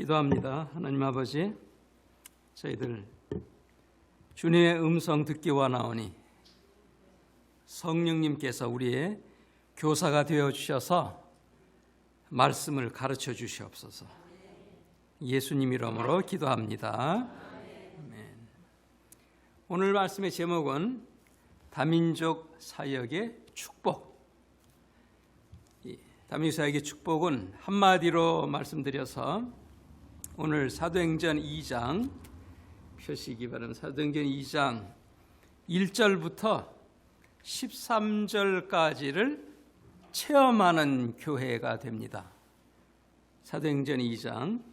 기도합니다. 하나님 아버지, 저희들 주님의 음성 듣기 원하오니 성령님께서 우리의 교사가 되어 주셔서 말씀을 가르쳐 주시옵소서. 예수님 이름으로 기도합니다. 아멘. 오늘 말씀의 제목은 다민족 사역의 축복. 다민족 사역의 축복은 한마디로 말씀드려서 오늘 사도행전 2장 펴시기 바랍니다. 사도행전 2장 1절부터 13절까지를 체험하는 교회가 됩니다. 사도행전 2장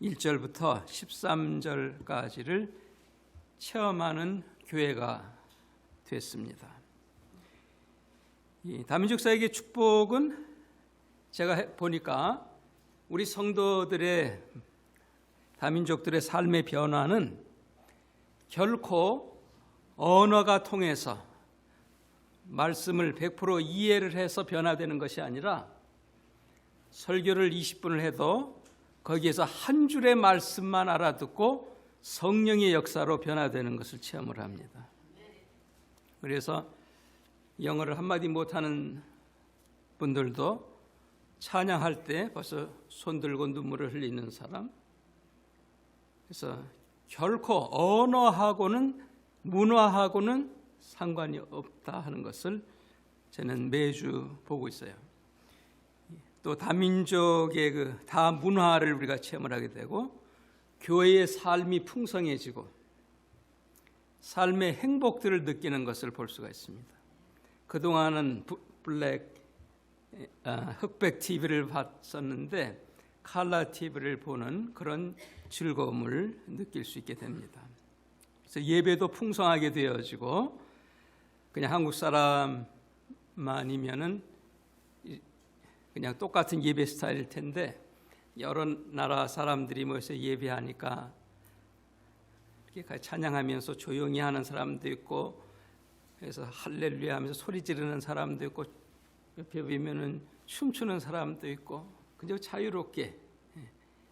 1절부터 13절까지를 체험하는 교회가 됐습니다. 이 다민족 사역의 축복은 제가 보니까 우리 성도들의 다민족들의 삶의 변화는 결코 언어가 통해서 말씀을 100% 이해를 해서 변화되는 것이 아니라 설교를 20분을 해도 거기에서 한 줄의 말씀만 알아듣고 성령의 역사로 변화되는 것을 체험을 합니다. 그래서 영어를 한마디 못하는 분들도 찬양할 때 벌써 손 들고 눈물을 흘리는 사람. 그래서 결코 언어하고는 문화하고는 상관이 없다 하는 것을 저는 매주 보고 있어요. 또 다민족의 그 다문화를 우리가 체험을 하게 되고 교회의 삶이 풍성해지고 삶의 행복들을 느끼는 것을 볼 수가 있습니다. 그동안은 흑백 TV를 봤었는데 칼라 TV를 보는 그런 즐거움을 느낄 수 있게 됩니다. 그래서 예배도 풍성하게 되어지고 그냥 한국 사람만이면은 그냥 똑같은 예배 스타일일 텐데 여러 나라 사람들이 모여서 예배하니까 이렇게 찬양하면서 조용히 하는 사람도 있고 그래서 할렐루야 하면서 소리 지르는 사람도 있고 옆에 보면은 춤추는 사람도 있고 그저 자유롭게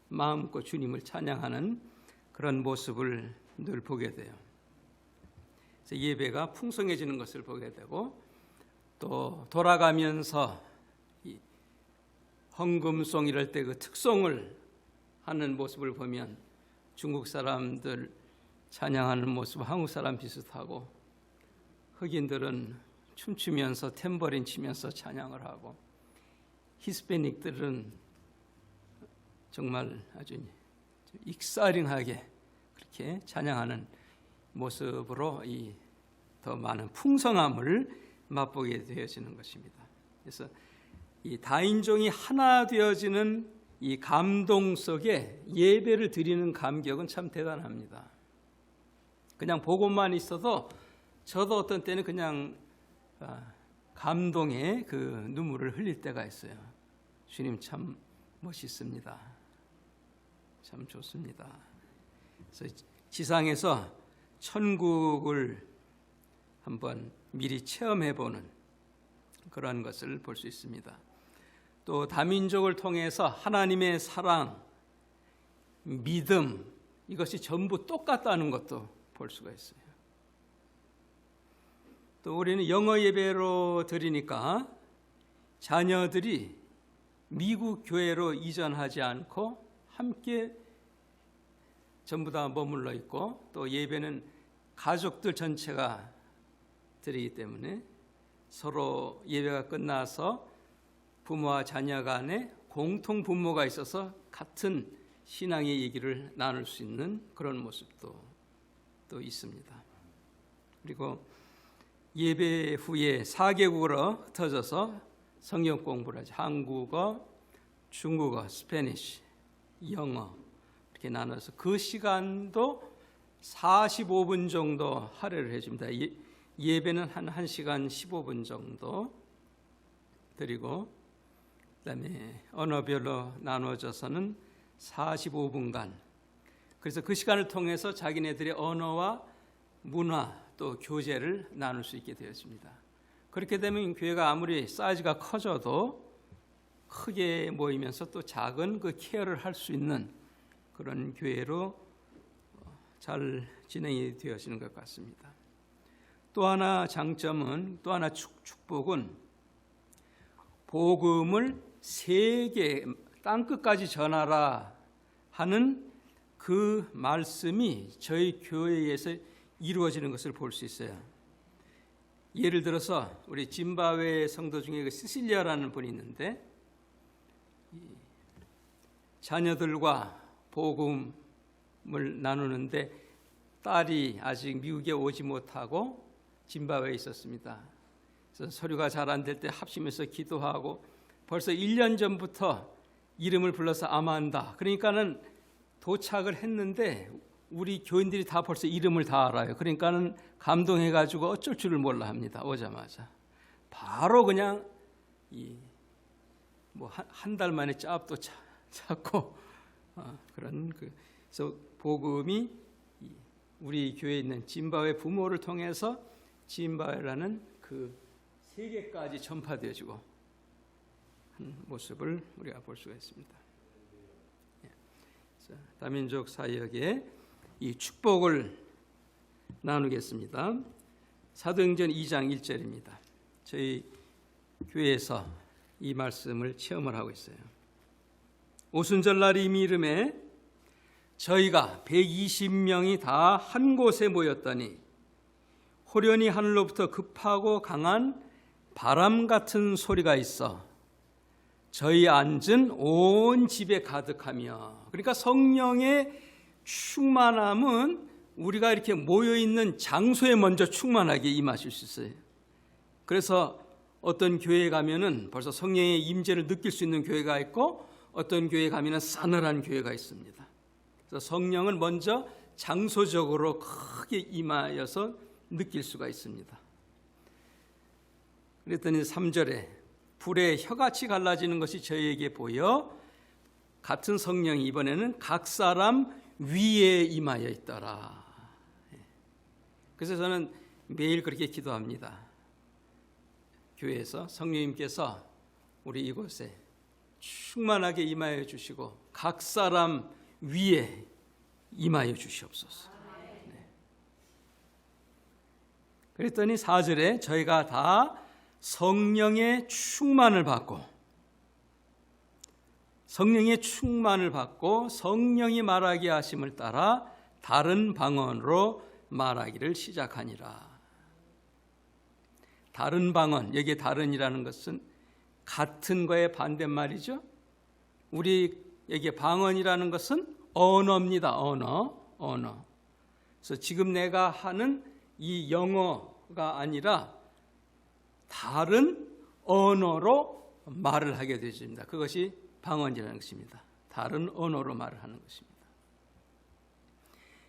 마음껏 주님을 찬양하는 그런 모습을 늘 보게 돼요. 그래서 예배가 풍성해지는 것을 보게 되고 또 돌아가면서 이 헌금송 이럴 때 그 특송을 하는 모습을 보면 중국 사람들 찬양하는 모습 한국 사람 비슷하고 흑인들은 춤추면서 탬버린 치면서 찬양을 하고 히스패닉들은 정말 아주 익사이링하게 그렇게 찬양하는 모습으로 이 더 많은 풍성함을 맛보게 되어지는 것입니다. 그래서 이 다인종이 하나 되어지는 이 감동 속에 예배를 드리는 감격은 참 대단합니다. 그냥 보고만 있어도 저도 어떤 때는 그냥 감동의 그 눈물을 흘릴 때가 있어요. 주님 참 멋있습니다. 참 좋습니다. 그래서 지상에서 천국을 한번 미리 체험해보는 그런 것을 볼 수 있습니다. 또 다민족을 통해서 하나님의 사랑, 믿음 이것이 전부 똑같다는 것도 볼 수가 있어요. 또 우리는 영어 예배로 드리니까 자녀들이 미국 교회로 이전하지 않고 함께 전부 다 머물러 있고 또 예배는 가족들 전체가 드리기 때문에 서로 예배가 끝나서 부모와 자녀 간에 공통 분모가 있어서 같은 신앙의 얘기를 나눌 수 있는 그런 모습도 또 있습니다. 그리고 예배 후에 4개국어로 흩어져서 성경 공부를 하죠. 한국어, 중국어, 스페니쉬, 영어 이렇게 나눠서 그 시간도 45분 정도 할애를 해줍니다. 예배는 한 1시간 15분 정도 드리고 그다음에 언어별로 나눠져서는 45분간 그래서 그 시간을 통해서 자기네들의 언어와 문화 또 교제를 나눌 수 있게 되었습니다. 그렇게 되면 교회가 아무리 사이즈가 커져도 크게 모이면서 또 작은 그 케어를 할 수 있는 그런 교회로 잘 진행이 되어지는 것 같습니다. 또 하나 장점은, 또 하나 축복은 복음을 세계 땅끝까지 전하라 하는 그 말씀이 저희 교회에서 이루어지는 것을 볼 수 있어요. 예를 들어서 우리 짐바브웨 성도 중에 그 시실리아라는 분이 있는데 자녀들과 복음을 나누는데 딸이 아직 미국에 오지 못하고 짐바브웨에 있었습니다. 그래서 서류가 잘 안 될 때 합심해서 기도하고 벌써 1년 전부터 이름을 불러서 아만다. 그러니까는 도착을 했는데 우리 교인들이 다 벌써 이름을 다 알아요. 그러니까는 감동해가지고 어쩔 줄을 몰라 합니다. 오자마자 바로 그냥 한 달 만에 짭도 찾고 그런 그래서 복음이 우리 교회에 있는 짐바브웨 부모를 통해서 짐바브웨라는 그 세계까지 전파되어지고 한 모습을 우리가 볼 수가 있습니다. 다민족 사역의 이 축복을 나누겠습니다. 사도행전 2장 1절입니다. 저희 교회에서 이 말씀을 체험을 하고 있어요. 오순절날이 이름에 저희가 120명이 다 한 곳에 모였더니 호련히 하늘로부터 급하고 강한 바람 같은 소리가 있어 저희 앉은 온 집에 가득하며, 그러니까 성령의 충만함은 우리가 이렇게 모여있는 장소에 먼저 충만하게 임하실 수 있어요. 그래서 어떤 교회에 가면은 벌써 성령의 임재를 느낄 수 있는 교회가 있고 어떤 교회에 가면은 싸늘한 교회가 있습니다. 그래서 성령은 먼저 장소적으로 크게 임하여서 느낄 수가 있습니다. 그랬더니 3절에 불에 혀같이 갈라지는 것이 저희에게 보여 같은 성령이 이번에는 각 사람 위에 임하여 있더라. 그래서 저는 매일 그렇게 기도합니다. 교회에서 성령님께서 우리 이곳에 충만하게 임하여 주시고 각 사람 위에 임하여 주시옵소서. 네. 그랬더니 4절에 저희가 다 성령의 충만을 받고 성령이 말하게 하심을 따라 다른 방언으로 말하기를 시작하니라. 다른 방언, 여기에 다른이라는 것은 같은 거의 반대말이죠. 우리 여기에 방언이라는 것은 언어입니다. 언어. 그래서 지금 내가 하는 이 영어가 아니라 다른 언어로 말을 하게 되십니다. 그것이 방언이라는 것입니다. 다른 언어로 말을 하는 것입니다.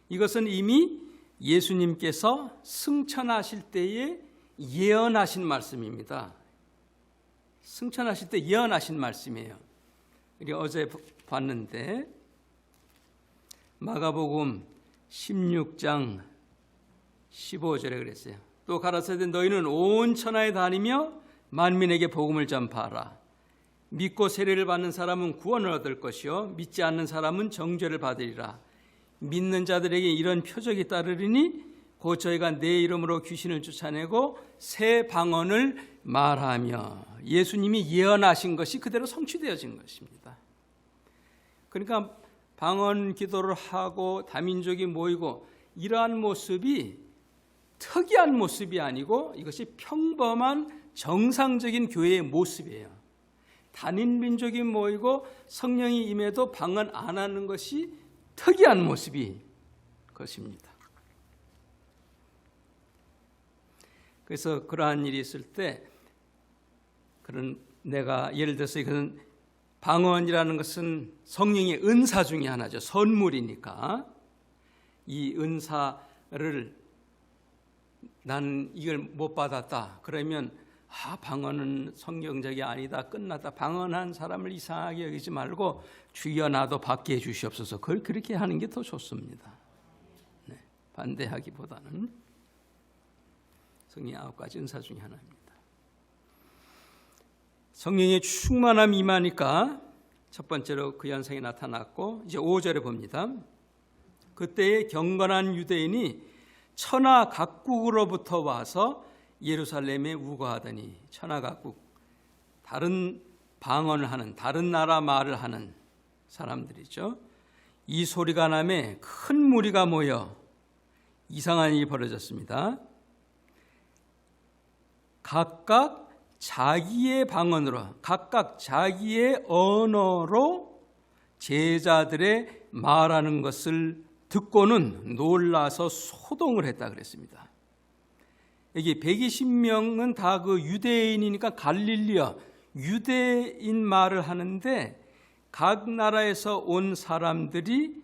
이것은 이미 예수님께서 승천하실 때에 예언하신 말씀입니다. 승천하실 때 예언하신 말씀이에요. 우리 어제 봤는데 마가복음 16장 15절에 그랬어요. 또 가라사대 너희는 온 천하에 다니며 만민에게 복음을 전파하라. 믿고 세례를 받는 사람은 구원을 얻을 것이요 믿지 않는 사람은 정죄를 받으리라. 믿는 자들에게 이런 표적이 따르리니 곧 저희가 내 이름으로 귀신을 쫓아내고 새 방언을 말하며. 예수님이 예언하신 것이 그대로 성취되어진 것입니다. 그러니까 방언 기도를 하고 다민족이 모이고 이러한 모습이 특이한 모습이 아니고 이것이 평범한 정상적인 교회의 모습이에요. 단일민족이 모이고 성령이 임해도 방언 안 하는 것이 특이한 모습이 것입니다. 그래서 그러한 일이 있을 때 그런 내가 예를 들어서 이것은 방언이라는 것은 성령의 은사 중에 하나죠. 선물이니까 이 은사를 나는 이걸 못 받았다. 그러면 방언은 성경적이 아니다. 끝났다. 방언한 사람을 이상하게 여기지 말고 주여 나도 받게 해주시옵소서. 그걸 그렇게 하는 게 더 좋습니다. 네, 반대하기보다는 성령의 9가지 은사 중에 하나입니다. 성령의 충만함이 임하니까 첫 번째로 그 현상이 나타났고, 이제 5절에 봅니다. 그때의 경건한 유대인이 천하 각국으로부터 와서 예루살렘에 우거하더니, 천하 각국, 다른 방언을 하는, 다른 나라 말을 하는 사람들이죠. 이 소리가 나매 큰 무리가 모여 이상한 일이 벌어졌습니다. 각각 자기의 방언으로, 각각 자기의 언어로 제자들의 말하는 것을 듣고는 놀라서 소동을 했다 그랬습니다. 여기 120명은 다 그 유대인이니까 갈릴리아 유대인 말을 하는데, 각 나라에서 온 사람들이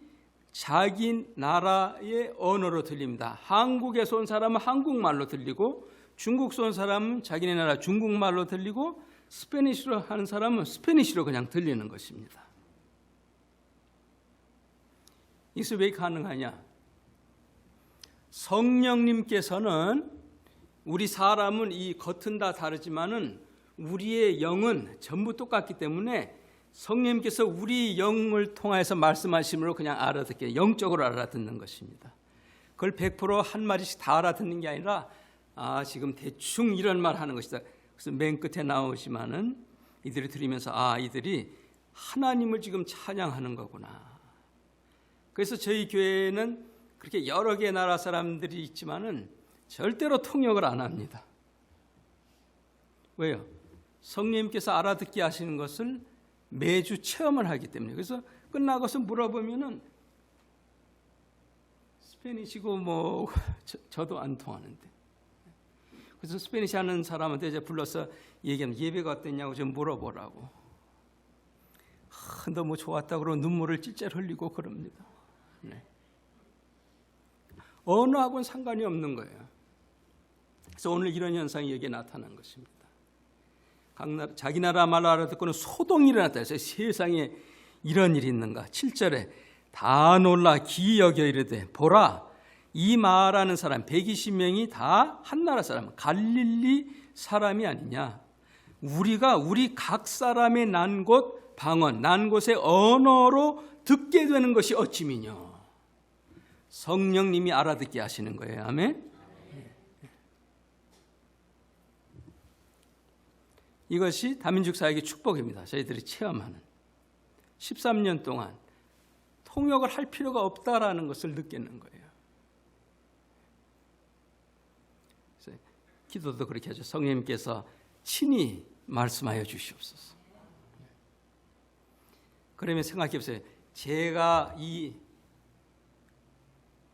자기 나라의 언어로 들립니다. 한국에서 온 사람은 한국말로 들리고, 중국에서 온 사람은 자기네 나라 중국말로 들리고, 스페니쉬로 하는 사람은 스페니쉬로 그냥 들리는 것입니다. 이것이 왜 가능하냐? 성령님께서는, 우리 사람은 이 겉은 다 다르지만은 우리의 영은 전부 똑같기 때문에 성령님께서 우리 영을 통해서 말씀하심으로 그냥 알아듣게, 영적으로 알아듣는 것입니다. 그걸 100% 한 마디씩 다 알아듣는 게 아니라, 지금 대충 이런 말 하는 것이다. 그래서 맨 끝에 나오지만은 이들이 들으면서 이들이 하나님을 지금 찬양하는 거구나. 그래서 저희 교회는 그렇게 여러 개 나라 사람들이 있지만은 절대로 통역을 안 합니다. 왜요? 성령님께서 알아듣게 하시는 것을 매주 체험을 하기 때문에. 그래서 끝나고서 물어보면은 스페니시고 저도 안 통하는데. 그래서 스페니시 하는 사람한테 이제 불러서 얘기하면 예배가 어땠냐고 좀 물어보라고. 너무 좋았다고 그러고 눈물을 찔찔 흘리고 그럽니다. 네. 언어하고는 상관이 없는 거예요. 그래서 오늘 이런 현상이 여기에 나타난 것입니다. 자기 나라 말로 알아듣고는 소동이 일어났다 해서 세상에 이런 일이 있는가. 7절에 다 놀라 기이 여겨 이르되 보라, 이 말하는 사람 120명이 다 한 나라 사람, 갈릴리 사람이 아니냐. 우리가 우리 각 사람의 난 곳 방언, 난 곳의 언어로 듣게 되는 것이 어찌미뇨. 성령님이 알아듣게 하시는 거예요. 아멘. 이것이 다민족 사역의 축복입니다. 저희들이 체험하는 13년 동안 통역을 할 필요가 없다라는 것을 느끼는 거예요. 그래서 기도도 그렇게 하죠. 성령님께서 친히 말씀하여 주시옵소서. 그러면 생각해 보세요. 제가 이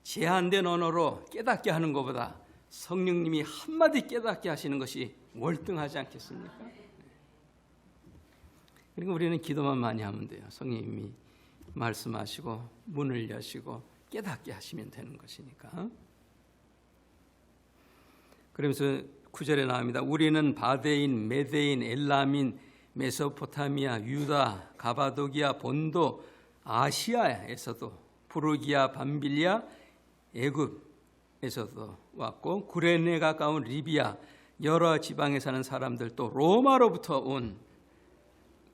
제한된 언어로 깨닫게 하는 것보다 성령님이 한마디 깨닫게 하시는 것이 월등하지 않겠습니까? 그러니까 우리는 기도만 많이 하면 돼요. 성령님이 말씀하시고 문을 여시고 깨닫게 하시면 되는 것이니까. 그러면서 9절에 나옵니다. 우리는 바데인, 메데인, 엘람인, 메소포타미아, 유다, 가바도기아, 본도, 아시아에서도, 부르기아, 밤빌리아, 애굽에서도 왔고, 구레네에 가까운 리비아, 여러 지방에 사는 사람들, 또 로마로부터 온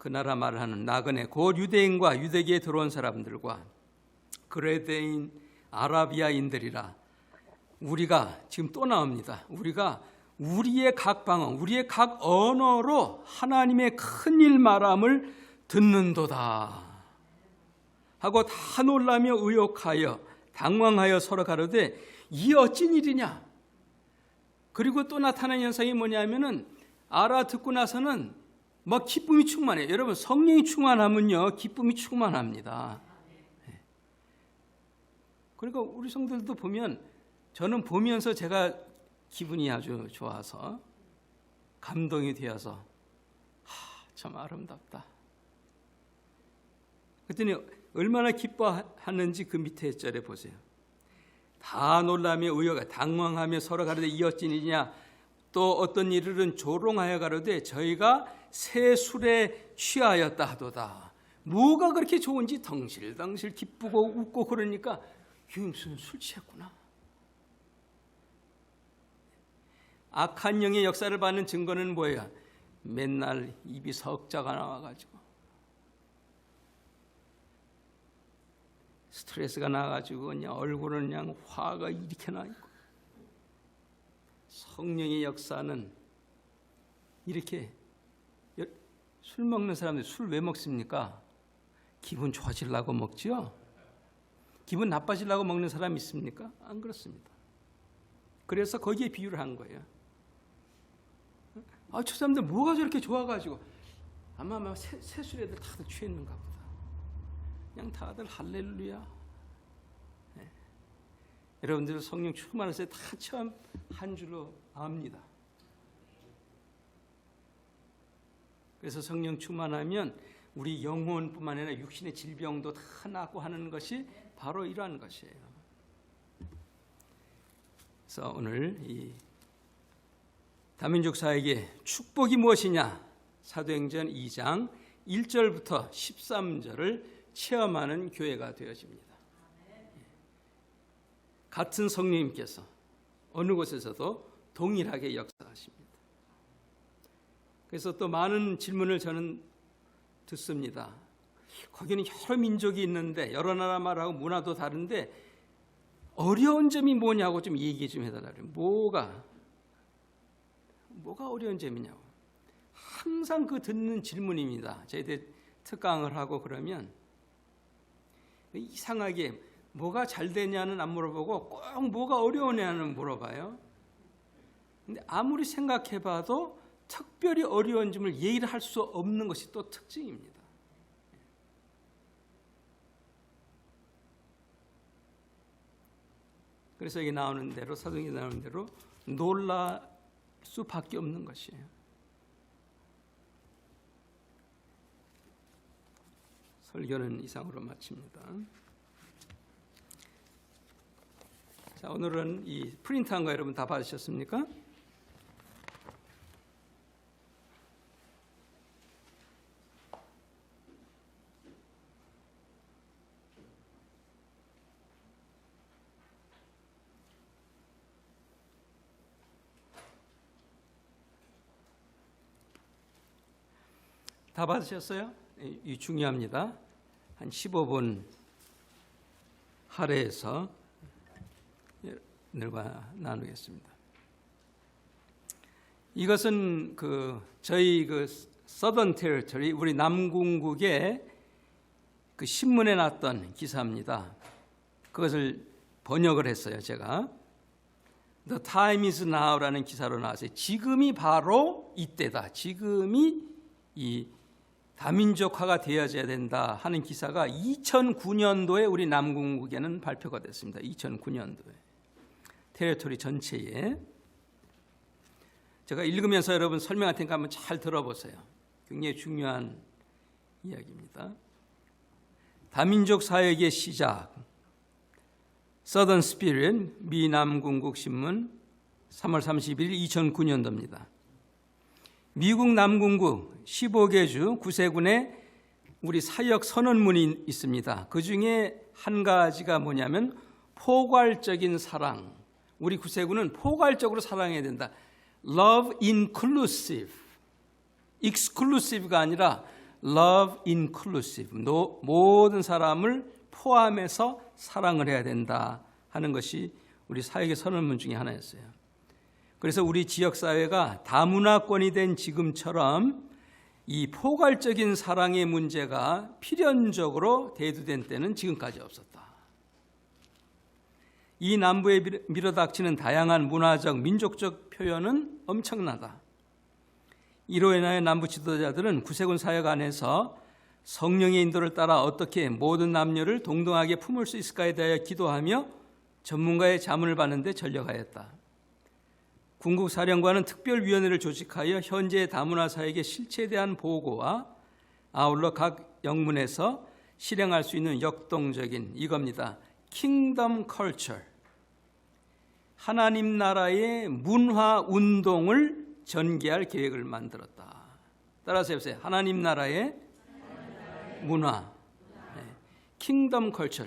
그 나라 말을 하는 나그네, 곧 유대인과 유대기에 들어온 사람들과 그레데인, 아라비아인들이라. 우리가 지금 또 나옵니다. 우리가 우리의 각 방언, 우리의 각 언어로 하나님의 큰일 말함을 듣는도다 하고 다 놀라며 의혹하여 당황하여 서로 가로되 이 어찐 일이냐. 그리고 또 나타나는 현상이 뭐냐면은 알아듣고 나서는 막 기쁨이 충만해요. 여러분, 성령이 충만하면요 기쁨이 충만합니다. 그러니까 우리 성도들도 보면, 저는 보면서 제가 기분이 아주 좋아서 감동이 되어서 참 아름답다. 그랬더니 얼마나 기뻐하는지 그 밑에 절에 보세요. 다 놀라며 의여가 당황하며 서로 가로되 이 어찌 일이냐. 또 어떤 이들은 조롱하여 가로되 저희가 새 술에 취하였다 하도다. 뭐가 그렇게 좋은지 덩실덩실 기쁘고 웃고 그러니까 무슨 술 취했구나. 악한 영의 역사를 받는 증거는 뭐예요? 맨날 입이 석자가 나와가지고 스트레스가 나가지고 그냥 얼굴은 그냥 화가 이렇게 나 있고, 성령의 역사는 이렇게 술 먹는 사람들 술 왜 먹습니까? 기분 좋아지려고 먹지요. 기분 나빠지려고 먹는 사람 있습니까? 안 그렇습니다. 그래서 거기에 비유를 한 거예요. 저 사람들 뭐가 저렇게 좋아가지고 아마 세술 애들 다들 취했는가 보다. 그냥 다들 할렐루야. 네. 여러분들 성령 충만할 때 다 처음 한 줄로 압니다. 그래서 성령 충만하면 우리 영혼뿐만 아니라 육신의 질병도 다 낫고 하는 것이 바로 이러한 것이에요. 그래서 오늘 이 다민족 사회에게 축복이 무엇이냐, 사도행전 2장 1절부터 13절을 체험하는 교회가 되어집니다. 같은 성령님께서 어느 곳에서도 동일하게 역사하십니다. 그래서 또 많은 질문을 저는 듣습니다. 거기는 여러 민족이 있는데 여러 나라 말하고 문화도 다른데 어려운 점이 뭐냐고 좀 얘기 좀 해달라고. 뭐가 어려운 점이냐고. 항상 그 듣는 질문입니다. 저희들 특강을 하고 그러면 이상하게 뭐가 잘 되냐는 안 물어보고 꼭 뭐가 어려우냐는 물어봐요. 근데 아무리 생각해봐도 특별히 어려운 점을 얘기를 할 수 없는 것이 또 특징입니다. 그래서 여기 나오는 대로, 사도행전에 나오는 대로 놀랄 수밖에 없는 것이에요. 설교는 이상으로 마칩니다. 자, 오늘은 이 프린트한 거 여러분 다 받으셨습니까? 다 받으셨어요? 이 중요합니다. 한 15분 할애해서 여러분들과 나누겠습니다. 이것은 저희 서던 테리토리, 우리 남궁국의 그 신문에 났던 기사입니다. 그것을 번역을 했어요, 제가. The time is now라는 기사로 나왔어요. 지금이 바로 이때다. 지금이 이 다민족화가 되어져야 된다 하는 기사가 2009년도에 우리 남궁국에는 발표가 됐습니다. 2009년도에. 테리토리 전체에. 제가 읽으면서 여러분 설명할 테니까 한번 잘 들어보세요. 굉장히 중요한 이야기입니다. 다민족 사역의 시작. Southern Spirit 미 남궁국 신문 3월 30일 2009년도입니다. 미국 남궁국 15개 주 9세군에 우리 사역 선언문이 있습니다. 그 중에 한 가지가 뭐냐면 포괄적인 사랑. 우리 9세군은 포괄적으로 사랑해야 된다. Love inclusive. exclusive가 아니라 love inclusive. 모든 사람을 포함해서 사랑을 해야 된다 하는 것이 우리 사역의 선언문 중에 하나였어요. 그래서 우리 지역사회가 다문화권이 된 지금처럼 이 포괄적인 사랑의 문제가 필연적으로 대두된 때는 지금까지 없었다. 이 남부에 밀어닥치는 다양한 문화적, 민족적 표현은 엄청나다. 이로 인하여 남부 지도자들은 구세군 사역 안에서 성령의 인도를 따라 어떻게 모든 남녀를 동등하게 품을 수 있을까에 대하여 기도하며 전문가의 자문을 받는 데 전력하였다. 군국사령관은 특별위원회를 조직하여 현재의 다문화 사역의 실체에 대한 보고와 아울러 각 영문에서 실행할 수 있는 역동적인 이겁니다. 킹덤 컬처. 하나님 나라의 문화 운동을 전개할 계획을 만들었다. 따라서 해보세요. 하나님 나라의 문화. 킹덤 컬처.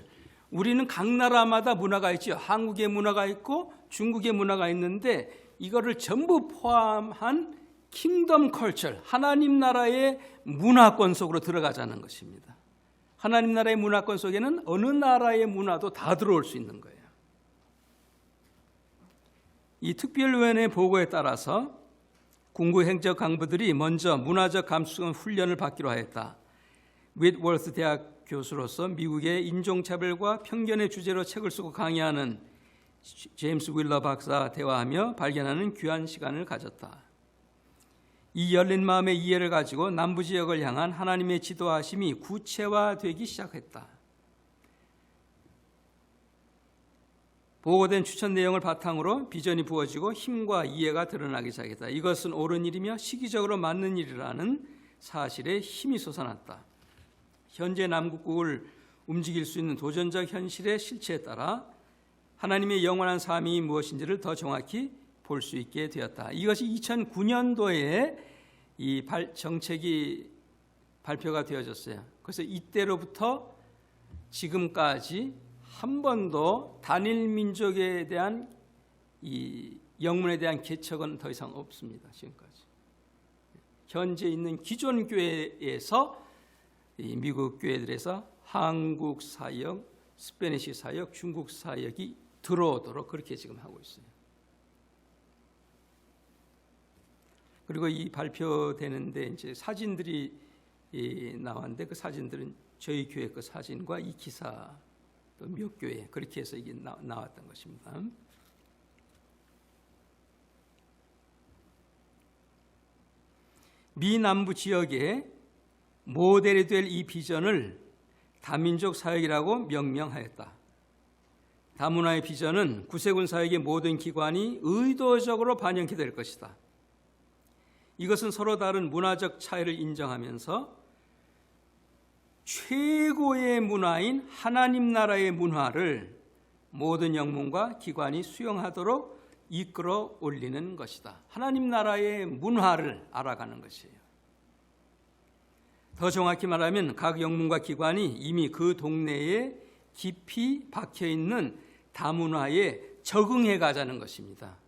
우리는 각 나라마다 문화가 있죠. 한국의 문화가 있고 중국의 문화가 있는데 이거를 전부 포함한 킹덤 컬처, 하나님 나라의 문화권 속으로 들어가자는 것입니다. 하나님 나라의 문화권 속에는 어느 나라의 문화도 다 들어올 수 있는 거예요. 이 특별위원회 보고에 따라서 군구 행정 간부들이 먼저 문화적 감수성 훈련을 받기로 하였다. 윗워스 대학 교수로서 미국의 인종차별과 편견의 주제로 책을 쓰고 강의하는 제임스 윌러 박사와 대화하며 발견하는 귀한 시간을 가졌다. 이 열린 마음의 이해를 가지고 남부 지역을 향한 하나님의 지도하심이 구체화되기 시작했다. 보고된 추천 내용을 바탕으로 비전이 부어지고 힘과 이해가 드러나기 시작했다. 이것은 옳은 일이며 시기적으로 맞는 일이라는 사실에 힘이 솟아났다. 현재 남국국을 움직일 수 있는 도전적 현실의 실체에 따라 하나님의 영원한 삶이 무엇인지를 더 정확히 볼 수 있게 되었다. 이것이 2009년도에 이 정책이 발표가 되어졌어요. 그래서 이때로부터 지금까지 한 번도 단일 민족에 대한 이 영문에 대한 개척은 더 이상 없습니다. 지금까지. 현재 있는 기존 교회에서 이 미국 교회들에서 한국 사역, 스페니시 사역, 중국 사역이 들어오도록 그렇게 지금 하고 있어요. 그리고 이 발표되는데 이제 사진들이 나왔는데 그 사진들은 저희 교회 그 사진과 이 기사 또 몇 교회 그렇게 해서 이게 나왔던 것입니다. 미 남부 지역에 모델이 될 이 비전을 다민족 사역이라고 명명하였다. 다문화의 비전은 구세군 사역의 모든 기관이 의도적으로 반영케 될 것이다. 이것은 서로 다른 문화적 차이를 인정하면서 최고의 문화인 하나님 나라의 문화를 모든 영문과 기관이 수용하도록 이끌어 올리는 것이다. 하나님 나라의 문화를 알아가는 것이에요. 더 정확히 말하면 각 영문과 기관이 이미 그 동네에 깊이 박혀있는 다문화에 적응해 가자는 것입니다.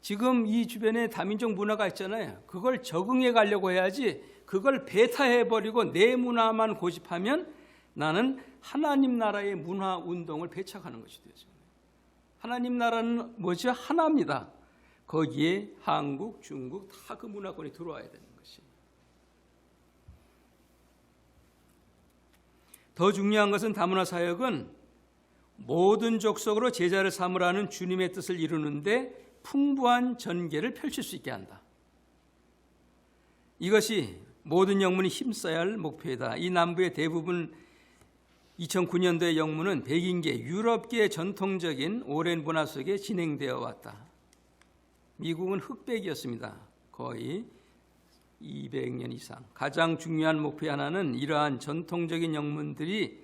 지금 이 주변에 다민족 문화가 있잖아요. 그걸 적응해 가려고 해야지 그걸 배타해버리고 내 문화만 고집하면 나는 하나님 나라의 문화 운동을 배척하는 것이 되죠. 하나님 나라는 뭐죠? 하나입니다. 거기에 한국, 중국 다 그 문화권이 들어와야 되는 것이. 더 중요한 것은 다문화 사역은 모든 족속으로 제자를 삼으라는 주님의 뜻을 이루는데 풍부한 전개를 펼칠 수 있게 한다. 이것이 모든 영문이 힘써야 할 목표이다. 이 남부의 대부분 2009년도의 영문은 백인계, 유럽계의 전통적인 오랜 문화 속에 진행되어 왔다. 미국은 흑백이었습니다. 거의 200년 이상. 가장 중요한 목표 하나는 이러한 전통적인 영문들이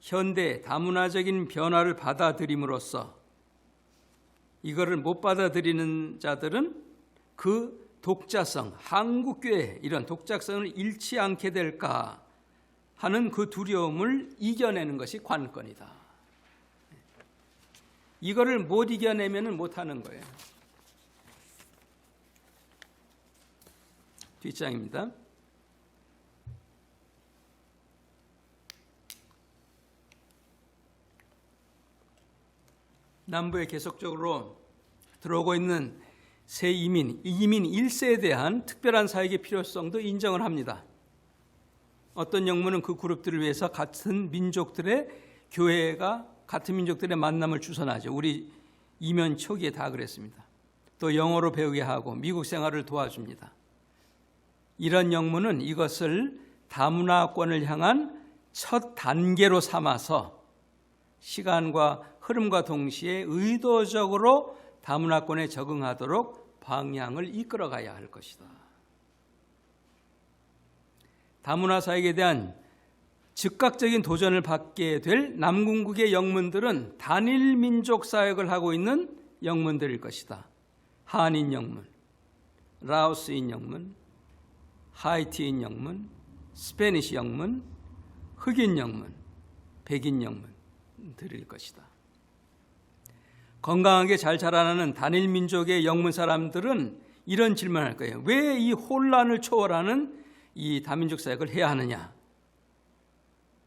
현대 다문화적인 변화를 받아들임으로써 이거를 못 받아들이는 자들은 그 독자성, 한국교회 이런 독자성을 잃지 않게 될까 하는 그 두려움을 이겨내는 것이 관건이다. 이거를 못 이겨내면 못하는 거예요. 뒷장입니다. 남부에 계속적으로 들어오고 있는 새 이민 1세에 대한 특별한 사역의 필요성도 인정을 합니다. 어떤 영문은 그 그룹들을 위해서 같은 민족들의 교회가 같은 민족들의 만남을 주선하죠. 우리 이면 초기에 다 그랬습니다. 또 영어로 배우게 하고 미국 생활을 도와줍니다. 이런 영문은 이것을 다문화권을 향한 첫 단계로 삼아서 시간과 흐름과 동시에 의도적으로 다문화권에 적응하도록 방향을 이끌어가야 할 것이다. 다문화 사역에 대한 즉각적인 도전을 받게 될 남궁국의 영문들은 단일 민족 사역을 하고 있는 영문들일 것이다. 한인 영문, 라오스인 영문, 하이티인 영문, 스페니시 영문, 흑인 영문, 백인 영문들일 것이다. 건강하게 잘 자라나는 단일 민족의 영문 사람들은 이런 질문을 할 거예요. 왜 이 혼란을 초월하는 이 다민족 사역을 해야 하느냐?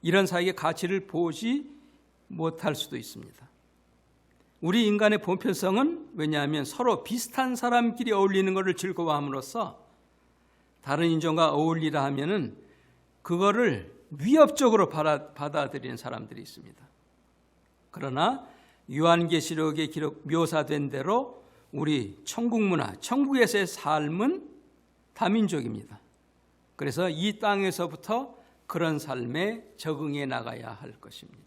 이런 사역의 가치를 보지 못할 수도 있습니다. 우리 인간의 보편성은 왜냐하면 서로 비슷한 사람끼리 어울리는 것을 즐거워함으로써 다른 인종과 어울리라 하면은 그거를 위협적으로 받아들이는 사람들이 있습니다. 그러나 요한계시록에 묘사된 대로 우리 천국 문화, 천국에서의 삶은 다민족입니다. 그래서 이 땅에서부터 그런 삶에 적응해 나가야 할 것입니다.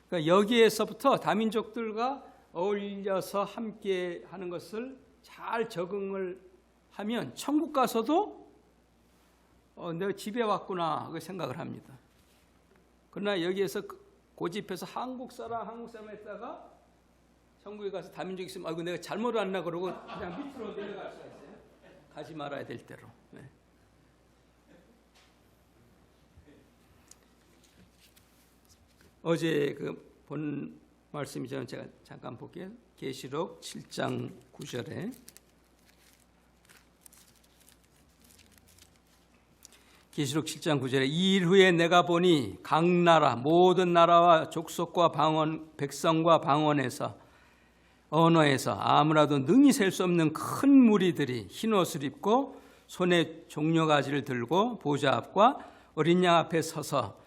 그러니까 여기에서부터 다민족들과 어울려서 함께 하는 것을 잘 적응을 하면 천국 가서도 내가 집에 왔구나 그 생각을 합니다. 그러나 여기에서 고집해서 한국 사람 했다가 천국에 가서 다민족이 있으면 아이고 내가 잘못 왔나 그러고 그냥 밑으로 내려갈 수가 있어요. 가지 말아야 될 대로. 네. 어제 그 본 말씀이죠. 제가 잠깐 볼게요. 계시록 7장 9절에 계시록 7장 9절에 이 일 후에 내가 보니 각 나라 모든 나라와 족속과 방언 백성과 방언에서 언어에서 아무라도 능히 셀 수 없는 큰 무리들이 흰 옷을 입고 손에 종려가지를 들고 보좌 앞과 어린 양 앞에 서서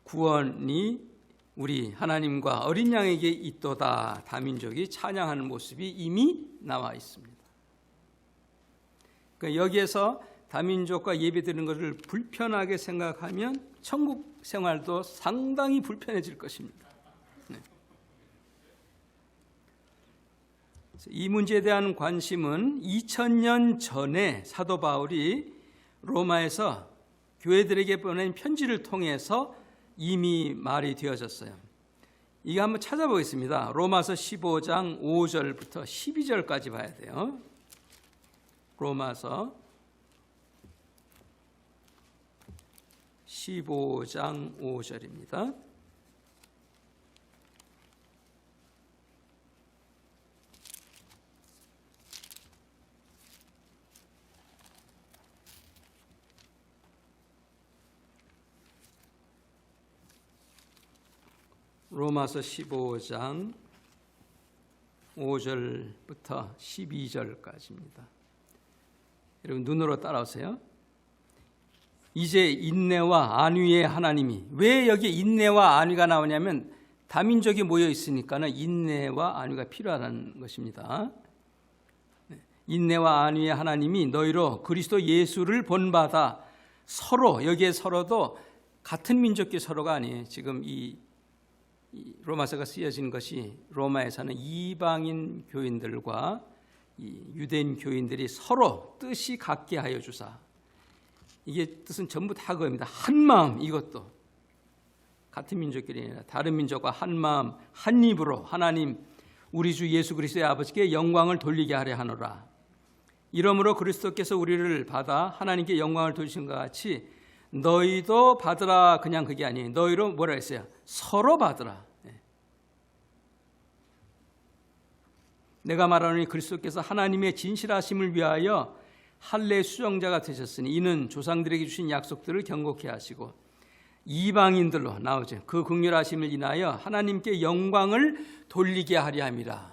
구원이 우리 하나님과 어린 양에게 있도다. 다민족이 찬양하는 모습이 이미 나와 있습니다. 그러니까 여기에서 다민족과 예배드리는 것을 불편하게 생각하면 천국 생활도 상당히 불편해질 것입니다. 네. 이 문제에 대한 관심은 2000년 전에 사도 바울이 로마에서 교회들에게 보낸 편지를 통해서 이미 말이 되어졌어요. 이거 한번 찾아보겠습니다. 로마서 15장 5절부터 12절까지 봐야 돼요. 로마서 15장 5절입니다. 로마서 15장 5절부터 12절까지입니다. 여러분 눈으로 따라오세요. 이제 인내와 안위의 하나님이, 왜 여기 인내와 안위가 나오냐면 다민족이 모여 있으니까는 인내와 안위가 필요하다는 것입니다. 인내와 안위의 하나님이 너희로 그리스도 예수를 본받아 서로, 여기에 서로도 같은 민족끼리 서로가 아니에요. 지금 이 로마서가 쓰여진 것이 로마에 사는 이방인 교인들과 이 유대인 교인들이 서로 뜻이 같게 하여 주사. 이게 뜻은 전부 다 그겁니다. 한 마음, 이것도 같은 민족끼리 아니라 다른 민족과 한 마음 한 입으로 하나님 우리 주 예수 그리스도의 아버지께 영광을 돌리게 하려 하노라. 이러므로 그리스도께서 우리를 받아 하나님께 영광을 돌리신 것 같이 너희도 받으라. 그냥 그게 아니에요. 너희로 뭐라 했어요? 서로 받으라. 내가 말하노니 그리스도께서 하나님의 진실하심을 위하여 할례 수정자가 되셨으니 이는 조상들에게 주신 약속들을 경고케 하시고 이방인들로 나오죠. 그 긍휼하심을 인하여 하나님께 영광을 돌리게 하려 함이라.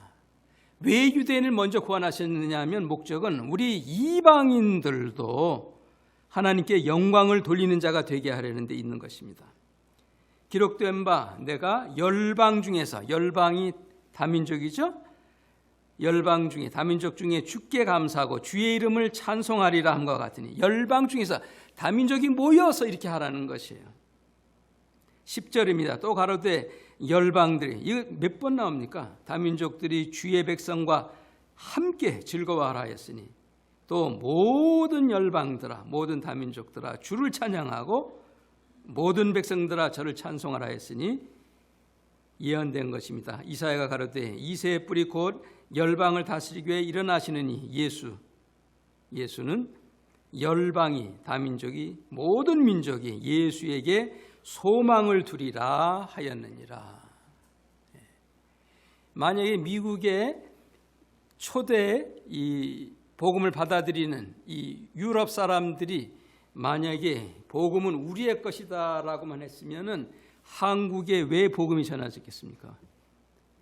왜 유대인을 먼저 구원하셨느냐 하면 목적은 우리 이방인들도 하나님께 영광을 돌리는 자가 되게 하려는 데 있는 것입니다. 기록된 바 내가 열방 중에서, 열방이 다민족이죠. 열방 중에, 다민족 중에 주께 감사하고 주의 이름을 찬송하리라 함과 같으니 열방 중에서 다민족이 모여서 이렇게 하라는 것이에요. 10절입니다. 또 가로되 열방들이, 이거 몇 번 나옵니까? 다민족들이 주의 백성과 함께 즐거워하라 했으니 또 모든 열방들아, 모든 다민족들아 주를 찬양하고 모든 백성들아 저를 찬송하라 했으니 예언된 것입니다. 이사야가 가로되 이새의 뿌리 곧 열방을 다스리기 위해 일어나시느니 예수는 열방이, 다민족이, 모든 민족이 예수에게 소망을 두리라 하였느니라. 만약에 미국에 초대 이 복음을 받아들이는 이 유럽 사람들이 만약에 복음은 우리의 것이다라고만 했으면은 한국에 왜 복음이 전해졌겠습니까?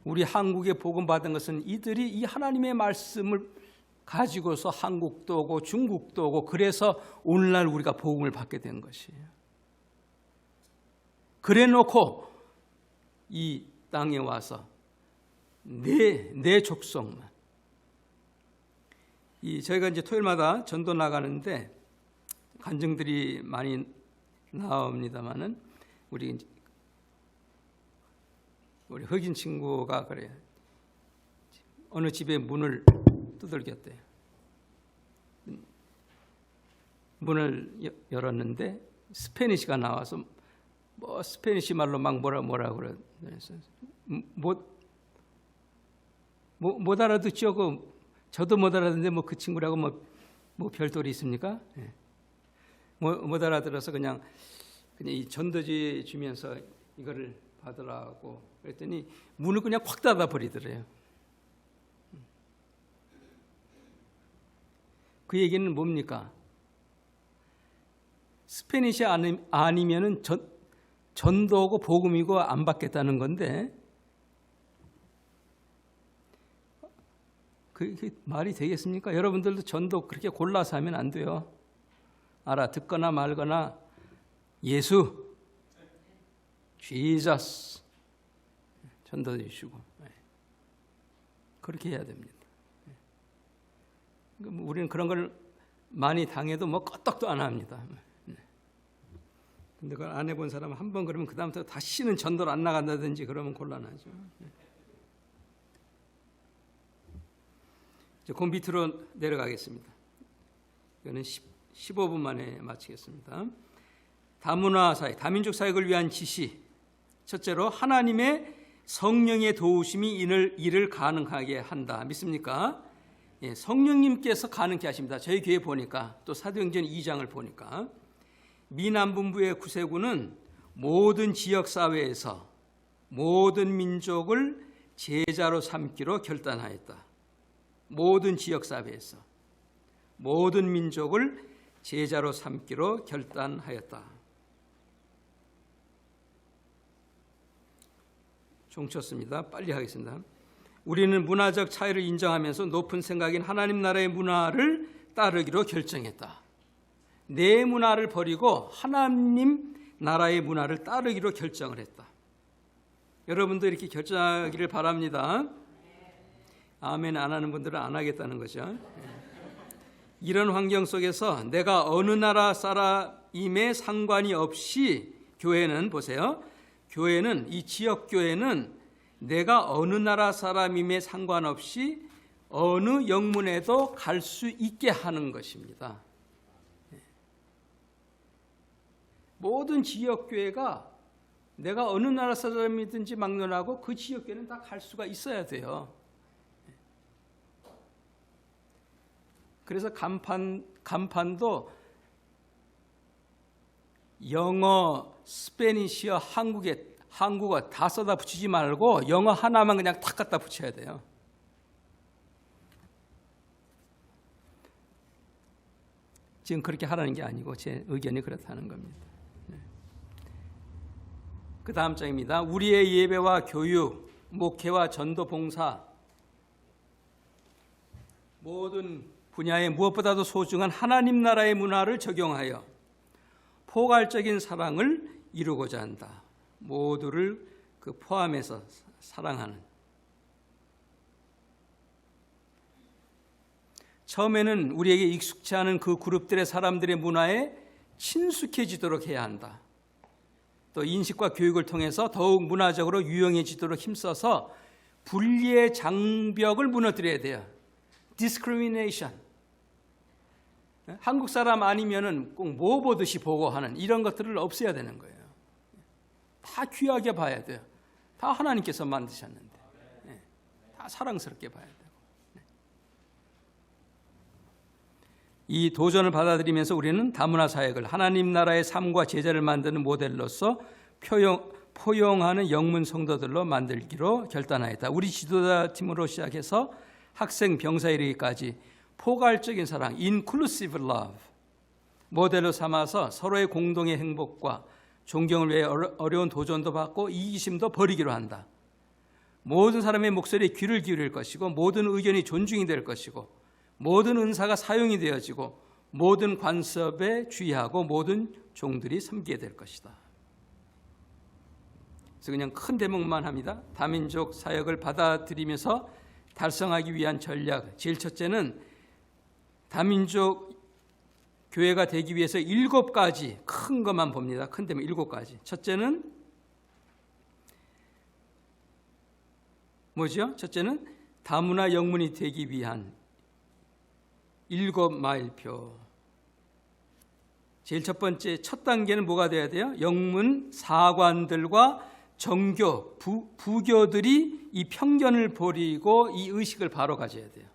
우리 한국에 복음 받은 것은 이들이 이 하나님의 말씀을 가지고서 한국도 오고 중국도 오고 그래서 오늘날 우리가 복음을 받게 된 것이에요. 그래 놓고 이 땅에 와서 내 족속만 저희가 이제 토요일마다 전도 나가는데 간증들이 많이 나옵니다만은 우리 흑인 친구가 그래요. 어느 집에 문을 두들겼대요. 문을 열었는데 스페니시가 나와서 뭐 스페니시 말로 막 뭐라 그래. 못 알아듣죠. 저도 못 알아듣는데 뭐 그 친구라고 뭐 별돌이 있습니까? 예. 못 알아들어서 그냥 이 전도지 주면서 이거를 받으라고 그랬더니 문을 그냥 확 닫아 버리더래요. 그 얘기는 뭡니까? 스페니시 아니면은 전도고 복음이고 안 받겠다는 건데 그게 말이 되겠습니까? 여러분들도 전도 그렇게 골라서 하면 안 돼요. 알아듣거나 말거나 예수, Jesus 전도 주시고 그렇게 해야 됩니다. 우리는 그런 걸 많이 당해도 뭐 끄떡도 안 합니다. 근데 그걸 안 해본 사람은 한 번 그러면 그 다음부터 다시는 전도를 안 나간다든지 그러면 곤란하죠. 그 밑으로 내려가겠습니다. 이거는 15분 만에 마치겠습니다. 다문화 사역, 다민족 사역을 위한 지시. 첫째로 하나님의 성령의 도우심이 이를 가능하게 한다. 믿습니까? 예, 성령님께서 가능케 하십니다. 저희 교회 보니까 또 사도행전 2장을 보니까 미남분부의 구세군은 모든 지역사회에서 모든 민족을 제자로 삼기로 결단하였다. 모든 지역사회에서 모든 민족을 제자로 삼기로 결단하였다. 종쳤습니다. 빨리 하겠습니다. 우리는 문화적 차이를 인정하면서 높은 생각인 하나님 나라의 문화를 따르기로 결정했다. 내 문화를 버리고 하나님 나라의 문화를 따르기로 결정을 했다. 여러분도 이렇게 결정하기를 바랍니다. 아멘 안 하는 분들은 안 하겠다는 거죠. 이런 환경 속에서 내가 어느 나라 사람임에 상관이 없이 교회는 보세요. 교회는 이 지역 교회는 내가 어느 나라 사람임에 상관없이 어느 영문에도 갈 수 있게 하는 것입니다. 모든 지역 교회가 내가 어느 나라 사람이든지 막론하고 그 지역 교회는 다 갈 수가 있어야 돼요. 그래서 간판도 영어, 스페니시어, 한국어 다 써다 붙이지 말고 영어 하나만 그냥 탁 갖다 붙여야 돼요. 지금 그렇게 하라는 게 아니고 제 의견이 그렇다는 겁니다. 그 다음 장입니다. 우리의 예배와 교육, 목회와 전도 봉사 모든 분야에 무엇보다도 소중한 하나님 나라의 문화를 적용하여 포괄적인 사랑을 이루고자 한다. 모두를 포함해서 사랑하는. 처음에는 우리에게 익숙치 않은 그 그룹들의 사람들의 문화에 친숙해지도록 해야 한다. 또 인식과 교육을 통해서 더욱 문화적으로 유용해지도록 힘써서 분리의 장벽을 무너뜨려야 돼요. discrimination. 한국 사람 아니면은 꼭 뭐 보듯이 보고 하는 이런 것들을 없애야 되는 거예요. 다 귀하게 봐야 돼요. 다 하나님께서 만드셨는데 다 사랑스럽게 봐야 돼요. 이 도전을 받아들이면서 우리는 다문화 사역을 하나님 나라의 삶과 제자를 만드는 모델로서 포용하는 영문 성도들로 만들기로 결단하였다. 우리 지도자 팀으로 시작해서 학생, 병사에 이르기까지 포괄적인 사랑, inclusive love, 모델로 삼아서 서로의 공동의 행복과 존경을 위해 어려운 도전도 받고 이기심도 버리기로 한다. 모든 사람의 목소리에 귀를 기울일 것이고 모든 의견이 존중이 될 것이고 모든 은사가 사용이 되어지고 모든 관습에 주의하고 모든 종들이 섬기게 될 것이다. 그래서 그냥 큰 대목만 합니다. 다민족 사역을 받아들이면서 달성하기 위한 전략, 제일 첫째는 다민족 교회가 되기 위해서 7가지 큰 것만 봅니다. 큰 대목 7가지. 첫째는 뭐죠? 첫째는 다문화 영문이 되기 위한 7마일표. 제일 첫 번째, 첫 단계는 뭐가 돼야 돼요? 영문 사관들과 정교, 부교들이 이 편견을 버리고 이 의식을 바로 가져야 돼요.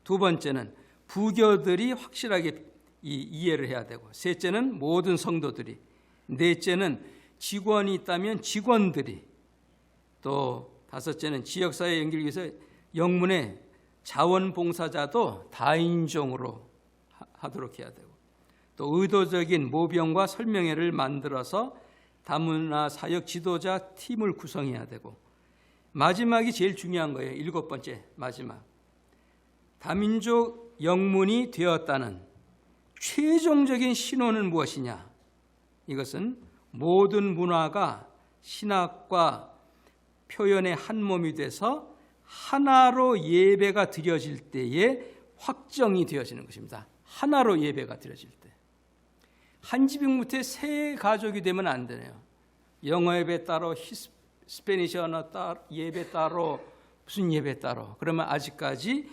두 번째는 부교들이 확실하게 이해를 해야 되고, 셋째는 모든 성도들이, 넷째는 직원이 있다면 직원들이, 또 다섯째는 지역사회 연결을 위해서 영문의 자원봉사자도 다인종으로 하도록 해야 되고, 또 의도적인 모병과 설명회를 만들어서 다문화 사역 지도자 팀을 구성해야 되고, 마지막이 제일 중요한 거예요. 7번째 마지막, 다민족 영문이 되었다는 최종적인 신호는 무엇이냐? 이것은 모든 문화가 신학과 표현의 한 몸이 돼서 하나로 예배가 드려질 때에 확정이 되어지는 것입니다. 하나로 예배가 드려질 때. 한 집이 못해 세 가족이 되면 안 되네요. 영어 예배 따로, 스페니시 언어 따로, 예배 따로, 무슨 예배 따로. 그러면 아직까지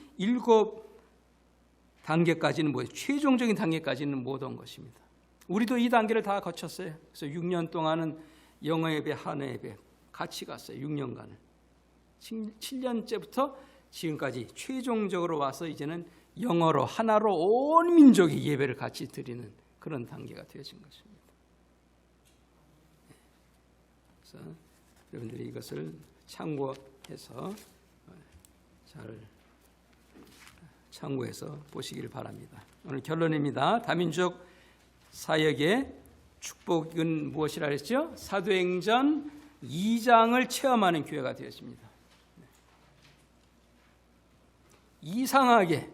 7단계까지는 뭐예요? 최종적인 단계까지는 못 온 것입니다. 우리도 이 단계를 다 거쳤어요. 그래서 6년 동안은 영어 예배, 한어 예배 같이 갔어요. 6년간을. 7년째부터 지금까지 최종적으로 와서 이제는 영어로 하나로 온 민족이 예배를 같이 드리는 그런 단계가 되어진 것입니다. 그래서 여러분들이 이것을 참고해서 잘 참고해서 보시기를 바랍니다. 오늘 결론입니다. 다민족 사역의 축복은 무엇이라 했죠? 사도행전 2장을 체험하는 교회가 되었습니다. 이상하게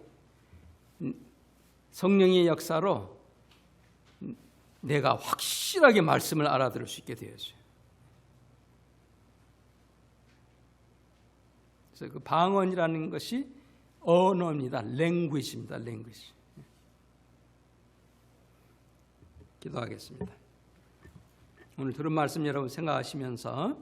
성령의 역사로 내가 확실하게 말씀을 알아들을 수 있게 되었어요. 그래서 그 방언이라는 것이 언어입니다. language입니다. language. 기도하겠습니다. 오늘 들은 말씀 여러분 생각하시면서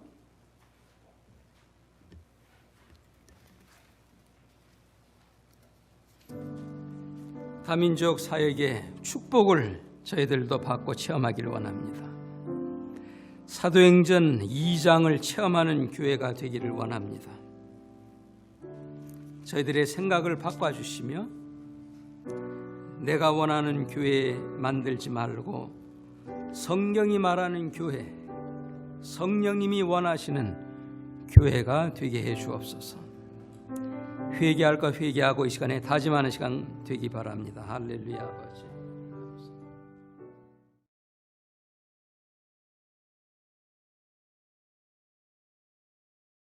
다민족 사역의 축복을 저희들도 받고 체험하기를 원합니다. 사도행전 2장을 체험하는 교회가 되기를 원합니다. 저희들의 생각을 바꿔주시며 내가 원하는 교회 만들지 말고 성경이 말하는 교회, 성령님이 원하시는 교회가 되게 해 주옵소서. 회개할 것 회개하고 이 시간에 다짐하는 시간 되기 바랍니다. 할렐루야 아버지.